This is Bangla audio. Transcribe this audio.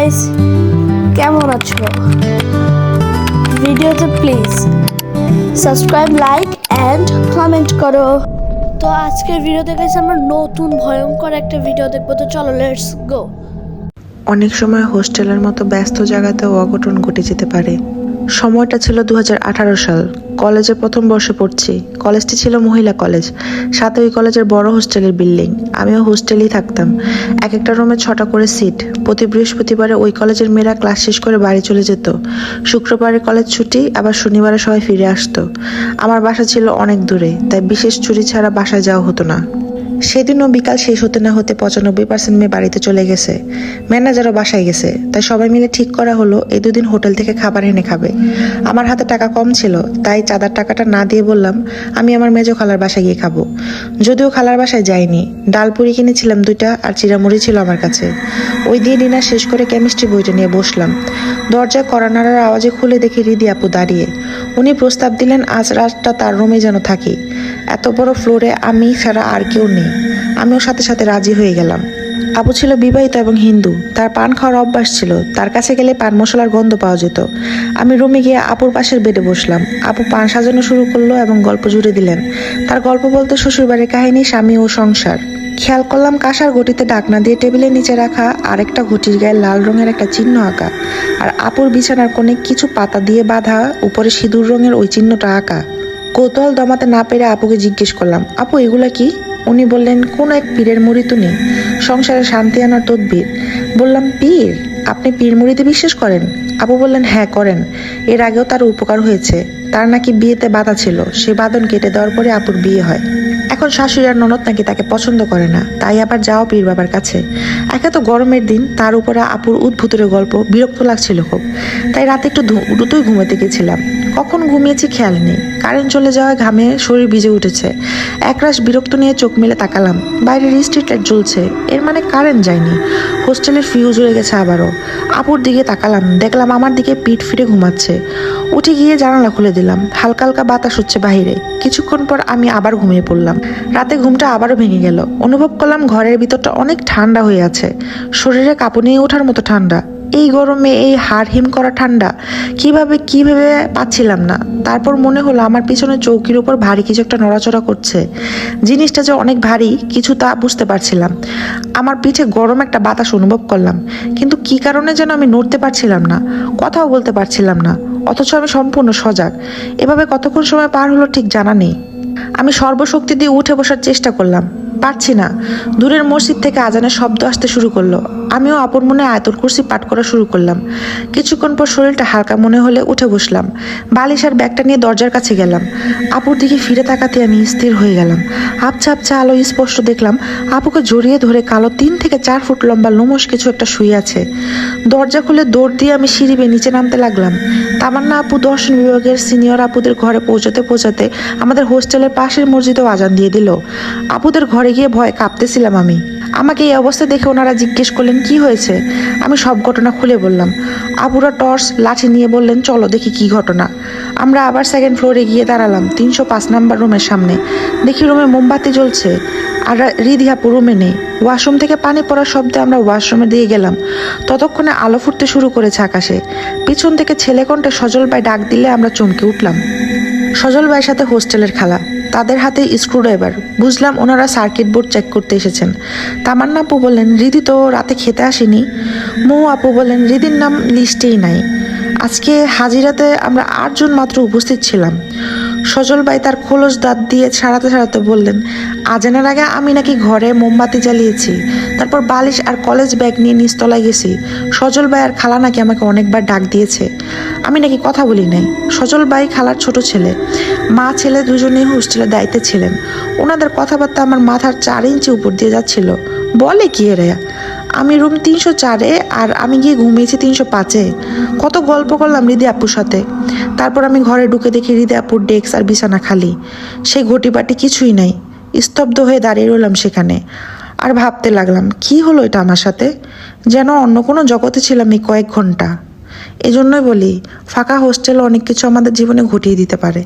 গাইস, কেমন আছো? ভিডিওতে please subscribe, like and comment করো। তো আজকের ভিডিওতে গাইস আমরা নতুন ভয়ঙ্কর একটা ভিডিও দেখবো। তো চলো, লেটস গো। অনেক সময় হোস্টেলের মতো ব্যস্ত জায়গাতেও অঘটন ঘটে যেতে পারে। সময়টা ছিল 2018 সাল। কলেজে প্রথম বর্ষে পড়ছি। কলেজটি ছিল মহিলা কলেজ, সাথে ওই কলেজের বড় হোস্টেলের বিল্ডিং। আমিও হোস্টেলেই থাকতাম। এক একটা রুমে 6টা করে সিট। প্রতি বৃহস্পতিবারে ওই কলেজের মেয়েরা ক্লাস শেষ করে বাড়ি চলে যেত। শুক্রবারে কলেজ ছুটি, আবার শনিবারে সবাই ফিরে আসতো। আমার বাসা ছিল অনেক দূরে, তাই বিশেষ ছুটি ছাড়া বাসায় যাওয়া হতো না। সেদিনও বিকাল শেষ হতে না হতে 95% মেয়ে বাড়িতে চলে গেছে। ম্যানেজারও বাসায় গেছে, তাই সবাই মিলে ঠিক করা হলো এই দুদিন হোটেল থেকে খাবার এনে খাবে। আমার হাতে টাকা কম ছিল, তাই চাঁদার টাকাটা না দিয়ে বললাম আমি আমার মেজো খালার বাসায় গিয়ে খাবো। যদিও খালার বাসায় যাইনি। ডাল পুরি কিনেছিলাম 2টা, আর চিড়ামুড়ি ছিল আমার কাছে। ওই দিয়ে ডিনার শেষ করে কেমিস্ট্রি বইটা নিয়ে বসলাম। দরজায় কড়া নাড়ার আওয়াজে খুলে দেখি রিদি আপু দাঁড়িয়ে। উনি প্রস্তাব দিলেন আজ রাতটা তার রুমে যেন থাকি। এত বড় ফ্লোরে আমি ছাড়া আর কেউ নেই। আমিও সাথে সাথে রাজি হয়ে গেলাম। আপু ছিল বিবাহিত এবং হিন্দু। তার পান খাওয়ার অভ্যাস ছিল। তার কাছে গেলে পান মশলার গন্ধ পাওয়া যেত। আমি রুমে গিয়ে আপুর পাশের বেডে বসলাম। আপু পান সাজানো শুরু করলো এবং গল্প জুড়ে দিলেন। তার গল্প বলতে শ্বশুরবাড়ির কাহিনী, স্বামী ও সংসার। খেয়াল করলাম কাঁসার ঘটিতে ঢাকনা দিয়ে টেবিলের নিচে রাখা আরেকটা ঘটির গায়ে লাল রঙের একটা চিহ্ন আঁকা, আর আপুর বিছানার কোণে কিছু পাতা দিয়ে বাঁধা, উপরে সিঁদুর রঙের ওই চিহ্নটা আঁকা। কৌতূহল দমাতে না পেরে আপুকে জিজ্ঞেস করলাম, আপু এগুলা কি? উনি বললেন, কোন এক পীরের মুরিতুনি, সংসারে শান্তি আনার তদবির। বললাম, পীর? আপনি পীর মুরিদে বিশ্বাস করেন? আপু বললেন, হ্যাঁ করেন। এর আগেও তার উপকার হয়েছে। তার নাকি বিয়েতে বাধা ছিল, সে বাঁধন কেটে দেওয়ার পরে আপুর বিয়ে হয়। এখন শাশুড়ি আর ননদ নাকি তাকে পছন্দ করে না, তাই আবার যাও পীর বাবার কাছে। একে তো গরমের দিন, তার উপরে আপুর উদ্ভূতের গল্প, বিরক্ত লাগছিল খুব। তাই রাতে একটু দ্রুতই ঘুমাতে গেছিলাম। কখন ঘুমিয়েছি খেয়াল নেই। কারেন্ট চলে যাওয়ায় ঘামে শরীর ভিজে উঠেছে। একরাশ বিরক্ত নিয়ে চোখ মেলে তাকালাম। বাইরের স্ট্রিট লাইট জ্বলছে, এর মানে কারেন্ট যায়নি। হোস্টেলের ফিউজ উড়ে গেছে আবারও। আপুর দিকে তাকালাম, দেখলাম আমার দিকে পিঠ ফিরে ঘুমাচ্ছে। উঠে গিয়ে জানালা খুলে দিলাম। হালকা হালকা বাতাস হচ্ছে বাহিরে। কিছুক্ষণ পর আমি আবার ঘুমিয়ে পড়লাম। রাতে ঘুমটা আবারও ভেঙে গেল। অনুভব করলাম ঘরের ভিতরটা অনেক ঠান্ডা হয়ে আছে। শরীরে কাঁপুনিয়ে ওঠার মতো ঠান্ডা। এই গরমে এই হাড় হিম করা ঠান্ডা কিভাবে পাচ্ছিলাম না। তারপর মনে হলো আমার পিছনে চৌকির উপর ভারী কিছু একটা নড়াচড়া করছে। জিনিসটা যে অনেক ভারী কিছু তা বুঝতে পারছিলাম। আমার পিঠে গরম একটা বাতাস অনুভব করলাম, কিন্তু কি কারণে যেন আমি নড়তে পারছিলাম না, কথাও বলতে পারছিলাম না। অথচ আমি সম্পূর্ণ সজাগ। এভাবে কতক্ষণ সময় পার হলো ঠিক জানা নেই। আমি সর্বশক্তি দিয়ে উঠে বসার চেষ্টা করলাম, পারছি না। দূরের মসজিদ থেকে আজানের শব্দ আসতে শুরু করলো। আমিও আপন মনে আয়াতুল কুরসি পাঠ করা শুরু করলাম। কিছুক্ষণ পর শরীরটা হালকা মনে হলে উঠে বসলাম। বালিশ আর ব্যাগটা নিয়ে দরজার কাছে গেলাম। আপুর দিকে ফিরে তাকাতে আমি স্থির হয়ে গেলাম। আবছা আবছা আলো স্পষ্ট দেখলাম আপুকে জড়িয়ে ধরে কালো 3 থেকে 4 ফুট লম্বা লোমশ কিছু একটা শুয়ে আছে। দরজা খুলে দৌড় দিয়ে আমি সিঁড়ি বেয়ে নিচে নামতে লাগলাম। তামান্না আপু দর্শন বিভাগের সিনিয়র আপুদের ঘরে পৌঁছাতে আমাদের হোস্টেলের পাশের মসজিদেও আজান দিয়ে দিল। আপুদের ঘরে গিয়ে ভয়ে কাঁপতেছিলাম আমি। আমাকে এই অবস্থা দেখে ওনারা জিজ্ঞেস করলেন কি হয়েছে। আমি সব ঘটনা খুলে বললাম। আপুরা টর্চ লাঠি নিয়ে বললেন, চলো দেখি কি ঘটনা। আমরা আবার 2nd ফ্লোরে গিয়ে দাঁড়ালাম 305 নাম্বার রুমের সামনে। দেখি রুমে মোমবাতি জ্বলছে, আর রিদি আপু রুমে নেই। ওয়াশরুম থেকে পানি পড়ার শব্দে আমরা ওয়াশরুমে দিয়ে গেলাম। ততক্ষণে আলো ফুটতে শুরু করেছে আকাশে। পিছন থেকে ছেলে কণ্ঠে সজল ভাই ডাক দিলে আমরা চমকে উঠলাম। সজল ভাইয়ের সাথে হোস্টেলের খালা, তাদের হাতে স্ক্রুড্রাইভার। বুঝলাম ওনারা সার্কিট বোর্ড চেক করতে এসেছেন। তামান্না আপু বললেন, রিদি তো রাতে খেতে আসেনি। মৌ আপু বললেন, রিদির নাম লিস্টেই নাই। আজকে হাজিরাতে আমরা 8 জন মাত্র উপস্থিত ছিলাম। সজল ভাই তার খোলস দাঁত দিয়ে ছাড়াতে বললেন, আজানের আগে আমি নাকি ঘরে মোমবাতি জ্বালিয়েছি, তারপর বালিশ আর কলেজ ব্যাগ নিয়ে নিচতলায় গেছি। সজল ভাই আর খালা নাকি আমাকে অনেকবার ডাক দিয়েছে, আমি নাকি কথা বলি নাই। সজল ভাই খালার ছোট ছেলে, মা ছেলে দুজনেই হোস্টেলের দায়িত্বে ছিলেন। ওনাদের কথাবার্তা আমার মাথার 4 ইঞ্চি উপর দিয়ে যাচ্ছিল। বলে কি এরা? আমি রুম 304-এ, আর আমি গিয়ে ঘুমিয়েছি 305-এ। কত গল্প করলাম রিদি আপুর সাথে। তারপর আমি ঘরে ঢুকে দেখি রিদি আপুর ডেস্ক আর বিছানা খালি। সেই ঘটিবাটি কিছুই নাই। স্তব্ধ হয়ে দাঁড়িয়ে রইলাম সেখানে। আর ভাবতে লাগলাম, কি হলো এটা আমার সাথে? যেন অন্য কোনো জগতে ছিলাম এই কয়েক ঘন্টা। এজন্যই বলি, ফাঁকা হোস্টেল অনেক কিছু আমাদের জীবনে ঘটিয়ে দিতে পারে।